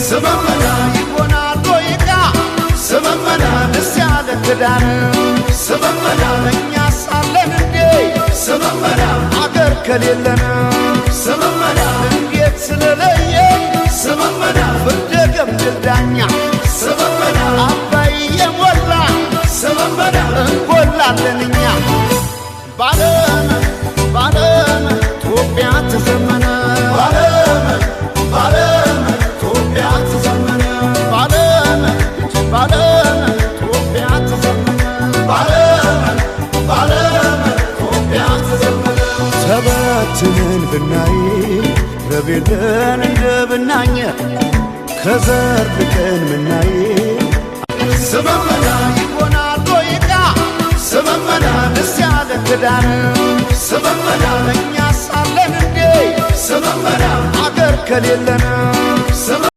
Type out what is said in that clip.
ስመመና ይሆናል ወይቃ ስመመና ደስ ያለ ክዳን ስመመና እኛ ሳለን እንዴ ስመመና አገር ከሌለን ስመመና እንዴት ስለለየ ስመመና ፍርደ ገምድል ዳኛ ስመመና አባይ የሞላ ስመመና እንጎላለን እኛ ባለም ባለም ኢትዮጵያ ተዘመነ ባለም ባለም ኢትዮጵያ ተዘመነ ባለም ባለም ኢትዮጵያ ተዘመነ ባለም ባለም ኢትዮጵያ ተዘመነ ተበትነን ብናይ ረቤልን እንደ ብናኘ ከዘር ፍቅን ምናይ ስመመና ይሆናል ወይቃ ስመመና ደስ ያለ ክዳን ስመመና እኛ ሳለን እንዴ ስመመና አገር ከሌለን